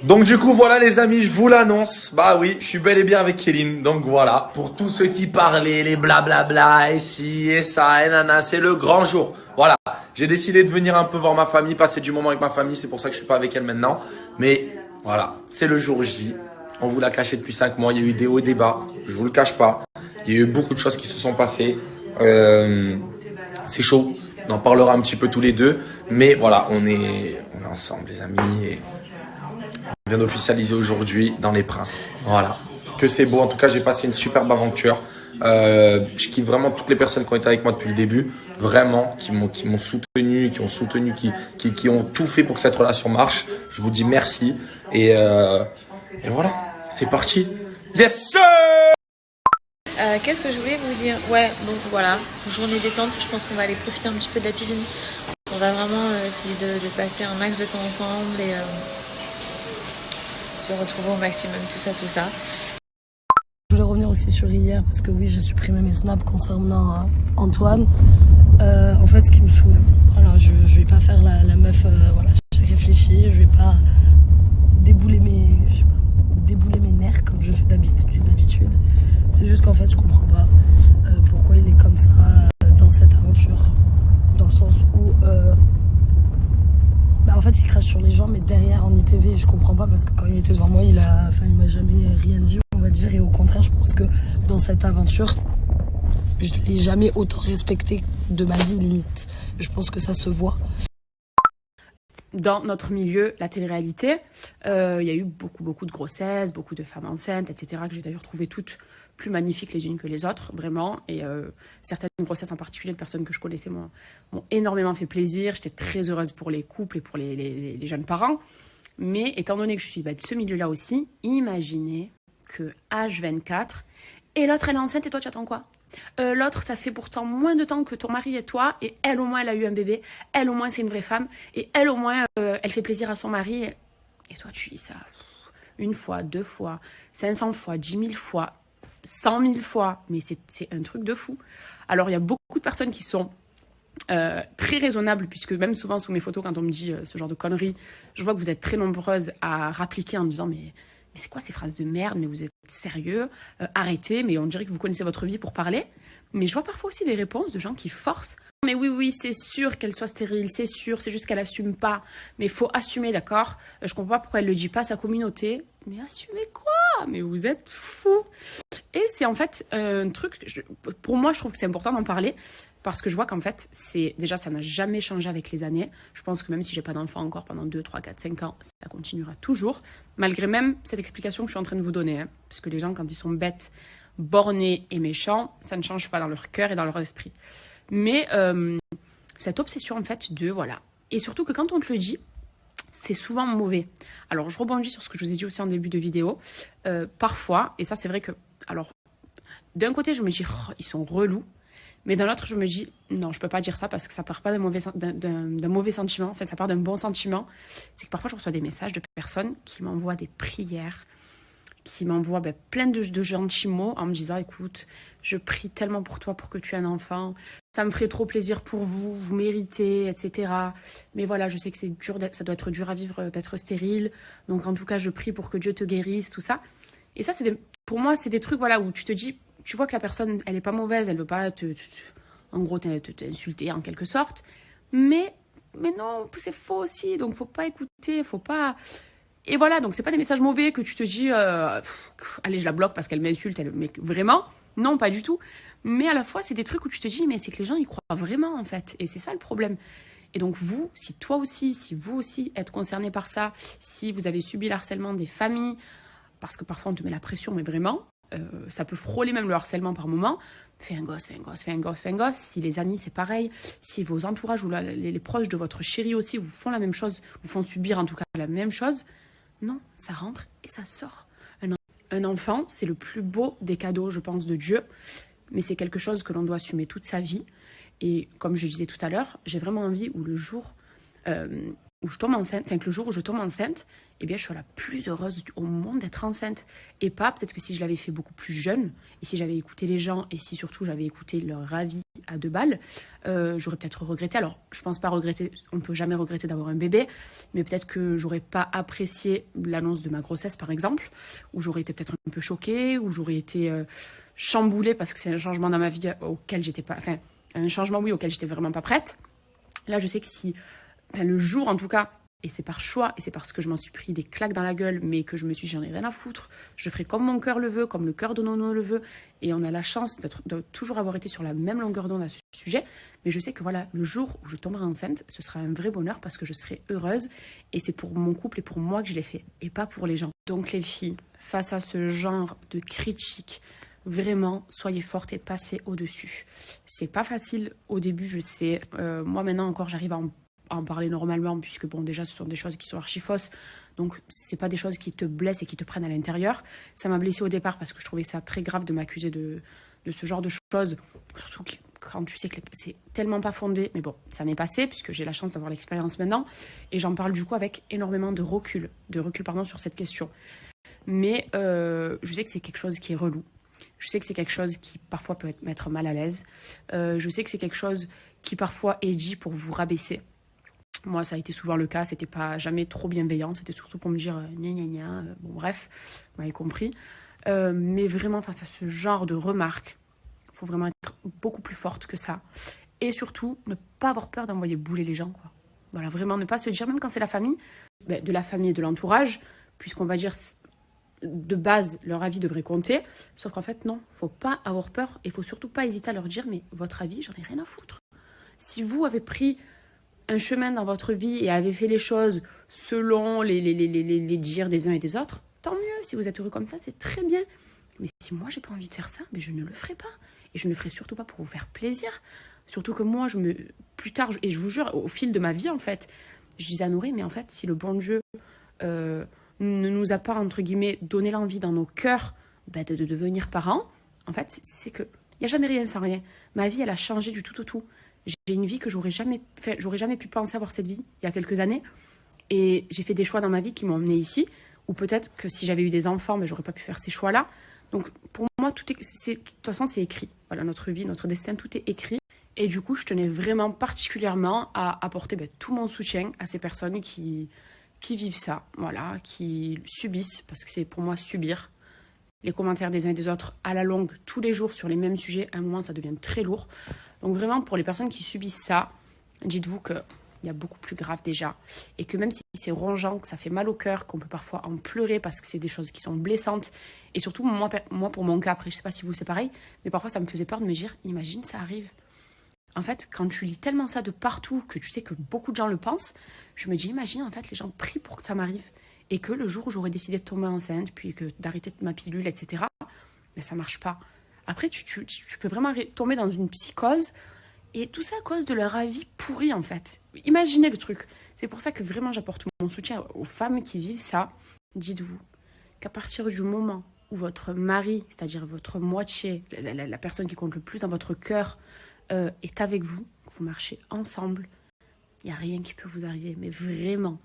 Donc du coup voilà les amis, je vous l'annonce, bah oui, je suis bel et bien avec Kéline, donc voilà, pour tous ceux qui parlaient, les blablabla, et ci, et ça, et nana, c'est le grand jour. Voilà, j'ai décidé de venir un peu voir ma famille, passer du moment avec ma famille, c'est pour ça que je suis pas avec elle maintenant. Mais voilà, c'est le jour J, on vous l'a caché depuis 5 mois, il y a eu des hauts et des bas, je vous le cache pas. Il y a eu beaucoup de choses qui se sont passées, c'est chaud, on en parlera un petit peu tous les deux, mais voilà, on est ensemble les amis et... On vient d'officialiser aujourd'hui dans Les Princes. Voilà. Que c'est beau. En tout cas, j'ai passé une superbe aventure. Je kiffe vraiment toutes les personnes qui ont été avec moi depuis le début. Vraiment, qui m'ont soutenu, qui ont tout fait pour que cette relation marche. Je vous dis merci. Et voilà. C'est parti. Yes, sir! Qu'est-ce que je voulais vous dire? Ouais, donc voilà, journée détente, je pense qu'on va aller profiter un petit peu de la piscine. On va vraiment essayer de passer un max de temps ensemble et se retrouver au maximum, tout ça. Je voulais revenir aussi sur hier parce que oui, j'ai supprimé mes snaps concernant Antoine. En fait, ce qui me saoule, voilà, je vais pas faire la meuf, voilà, j'ai réfléchi, je vais pas débouler mes nerfs comme je fais d'habitude. C'est juste qu'en fait, je comprends pas pourquoi il est comme ça dans cette aventure, dans le sens où en fait, il crache sur les gens, mais derrière en ITV, je comprends pas parce que quand il était devant moi, il m'a jamais rien dit, on va dire. Et au contraire, je pense que dans cette aventure, je l'ai jamais autant respecté de ma vie, limite. Je pense que ça se voit. Dans notre milieu, la télé-réalité, il y a eu beaucoup de grossesses, beaucoup de femmes enceintes, etc., que j'ai d'ailleurs trouvées toutes plus magnifiques les unes que les autres, vraiment. Et certaines grossesses en particulier de personnes que je connaissais m'ont énormément fait plaisir. J'étais très heureuse pour les couples et pour les jeunes parents. Mais étant donné que je suis de ce milieu-là aussi, imaginez que H24, et l'autre elle est enceinte et toi tu attends quoi? L'autre, ça fait pourtant moins de temps que ton mari et toi, et elle au moins elle a eu un bébé, elle au moins c'est une vraie femme, et elle au moins elle fait plaisir à son mari, et toi tu dis ça une fois, 2 fois, 500 fois, 10 000 fois, 100 000 fois, mais c'est un truc de fou. Alors il y a beaucoup de personnes qui sont très raisonnables, puisque même souvent sous mes photos quand on me dit ce genre de conneries, je vois que vous êtes très nombreuses à rappliquer en me disant mais c'est quoi ces phrases de merde, mais vous êtes sérieux, arrêtez, mais on dirait que vous connaissez votre vie pour parler. Mais je vois parfois aussi des réponses de gens qui forcent. Mais oui, c'est sûr qu'elle soit stérile, c'est sûr, c'est juste qu'elle assume pas. Mais il faut assumer, d'accord? Je comprends pas pourquoi elle le dit pas à sa communauté. Mais assumez quoi? Mais vous êtes fous. Et c'est en fait un truc, pour moi je trouve que c'est important d'en parler, parce que je vois qu'en fait, déjà ça n'a jamais changé avec les années. Je pense que même si j'ai pas d'enfant encore pendant 2, 3, 4, 5 ans, ça continuera toujours. Malgré même cette explication que je suis en train de vous donner. Hein, parce que les gens, quand ils sont bêtes, bornés et méchants, ça ne change pas dans leur cœur et dans leur esprit. Mais cette obsession en fait de voilà. Et surtout que quand on te le dit, c'est souvent mauvais. Alors je rebondis sur ce que je vous ai dit aussi en début de vidéo. Parfois, et ça c'est vrai que... Alors, d'un côté je me dis, oh, ils sont relous. Mais d'un autre, je me dis, non, je peux pas dire ça parce que ça part pas d'un mauvais sentiment. En fait, ça part d'un bon sentiment. C'est que parfois, je reçois des messages de personnes qui m'envoient des prières, qui m'envoient plein de gentils mots en me disant, écoute, je prie tellement pour toi pour que tu aies un enfant. Ça me ferait trop plaisir pour vous, vous méritez, etc. Mais voilà, je sais que c'est dur, ça doit être dur à vivre d'être stérile. Donc, en tout cas, je prie pour que Dieu te guérisse, tout ça. Et ça, pour moi, c'est des trucs voilà, où tu te dis... Tu vois que la personne, elle n'est pas mauvaise, elle ne veut pas en gros, t'insulter en quelque sorte. Mais non, c'est faux aussi, donc faut pas écouter, faut pas... Et voilà, donc c'est pas des messages mauvais que tu te dis, allez, je la bloque parce qu'elle m'insulte, mais vraiment, non, pas du tout. Mais à la fois, c'est des trucs où tu te dis, mais c'est que les gens, ils croient vraiment, en fait. Et c'est ça le problème. Et donc vous, si vous aussi êtes concerné par ça, si vous avez subi le harcèlement des familles, parce que parfois on te met la pression, mais vraiment... ça peut frôler même le harcèlement par moment. Fais un gosse. Si les amis, c'est pareil. Si vos entourages ou les proches de votre chéri aussi vous font la même chose, vous font subir en tout cas la même chose, non, ça rentre et ça sort. Un enfant, c'est le plus beau des cadeaux, je pense, de Dieu. Mais c'est quelque chose que l'on doit assumer toute sa vie. Et comme je disais tout à l'heure, j'ai vraiment envie où le jour où je tombe enceinte, enfin que le jour où je tombe enceinte, eh bien je suis la plus heureuse au monde d'être enceinte. Et pas, peut-être que si je l'avais fait beaucoup plus jeune, et si j'avais écouté les gens, et si surtout j'avais écouté leur avis à 2 balles, j'aurais peut-être regretté. Alors, je pense pas regretter, on ne peut jamais regretter d'avoir un bébé, mais peut-être que j'aurais pas apprécié l'annonce de ma grossesse, par exemple, ou j'aurais été peut-être un peu choquée, ou j'aurais été chamboulée parce que c'est un changement dans ma vie auquel j'étais pas... Enfin, un changement, oui, auquel j'étais vraiment pas prête. Là, je sais que si... Enfin, le jour, en tout cas, et c'est par choix, et c'est parce que je m'en suis pris des claques dans la gueule, mais que je me suis dit, j'en ai rien à foutre, je ferai comme mon cœur le veut, comme le cœur de Nono le veut, et on a la chance de toujours avoir été sur la même longueur d'onde à ce sujet, mais je sais que voilà, le jour où je tomberai enceinte, ce sera un vrai bonheur parce que je serai heureuse, et c'est pour mon couple et pour moi que je l'ai fait, et pas pour les gens. Donc les filles, face à ce genre de critiques, vraiment, soyez fortes et passez au-dessus. C'est pas facile au début, je sais, moi maintenant encore j'arrive à en parler normalement, puisque bon, déjà ce sont des choses qui sont archi fausses, donc c'est pas des choses qui te blessent et qui te prennent à l'intérieur. Ça m'a blessée au départ parce que je trouvais ça très grave de m'accuser de ce genre de choses, surtout quand tu sais que c'est tellement pas fondé, mais bon, ça m'est passé puisque j'ai la chance d'avoir l'expérience maintenant, et j'en parle du coup avec énormément de recul sur cette question. Mais je sais que c'est quelque chose qui est relou, je sais que c'est quelque chose qui parfois peut mettre mal à l'aise, je sais que c'est quelque chose qui parfois est dit pour vous rabaisser. Moi, ça a été souvent le cas, c'était pas jamais trop bienveillant, c'était surtout pour me dire gna gna gna, bon bref, vous m'avez compris. Mais vraiment, face à ce genre de remarques, il faut vraiment être beaucoup plus forte que ça. Et surtout, ne pas avoir peur d'envoyer bouler les gens, quoi. Voilà, vraiment, ne pas se dire, même quand c'est la famille, de la famille et de l'entourage, puisqu'on va dire, de base, leur avis devrait compter, sauf qu'en fait, non, faut pas avoir peur, et faut surtout pas hésiter à leur dire, mais votre avis, j'en ai rien à foutre. Si vous avez pris un chemin dans votre vie et avez fait les choses selon les dires des uns et des autres, tant mieux. Si vous êtes heureux comme ça, c'est très bien. Mais si moi, j'ai pas envie de faire ça, mais je ne le ferai pas. Et je ne le ferai surtout pas pour vous faire plaisir. Surtout que moi, plus tard, et je vous jure, au fil de ma vie, en fait, je disais à Nourri, mais en fait, si le bon Dieu ne nous a pas, entre guillemets, donné l'envie dans nos cœurs de devenir parents, en fait, c'est que il n'y a jamais rien sans rien. Ma vie, elle a changé du tout au tout. J'ai une vie que j'aurais jamais pu penser avoir cette vie il y a quelques années. Et j'ai fait des choix dans ma vie qui m'ont emmenée ici. Ou peut-être que si j'avais eu des enfants, mais j'aurais pas pu faire ces choix-là. Donc pour moi, de toute façon, c'est écrit. Voilà, notre vie, notre destin, tout est écrit. Et du coup, je tenais vraiment particulièrement à apporter tout mon soutien à ces personnes qui vivent ça, voilà, qui subissent, parce que c'est pour moi subir les commentaires des uns et des autres à la longue, tous les jours sur les mêmes sujets. À un moment, ça devient très lourd. Donc vraiment, pour les personnes qui subissent ça, dites-vous qu'il y a beaucoup plus grave déjà. Et que même si c'est rongeant, que ça fait mal au cœur, qu'on peut parfois en pleurer parce que c'est des choses qui sont blessantes. Et surtout, moi pour mon cas, après, je ne sais pas si vous c'est pareil, mais parfois ça me faisait peur de me dire, imagine, ça arrive. En fait, quand tu lis tellement ça de partout, que tu sais que beaucoup de gens le pensent, je me dis, imagine, en fait, les gens prient pour que ça m'arrive. Et que le jour où j'aurais décidé de tomber enceinte, puis d'arrêter ma pilule, etc., mais ça ne marche pas. Après, tu peux vraiment tomber dans une psychose, et tout ça à cause de leur avis pourri, en fait. Imaginez le truc. C'est pour ça que vraiment j'apporte mon soutien aux femmes qui vivent ça. Dites-vous qu'à partir du moment où votre mari, c'est-à-dire votre moitié, la personne qui compte le plus dans votre cœur, est avec vous, que vous marchez ensemble, il n'y a rien qui peut vous arriver, mais vraiment.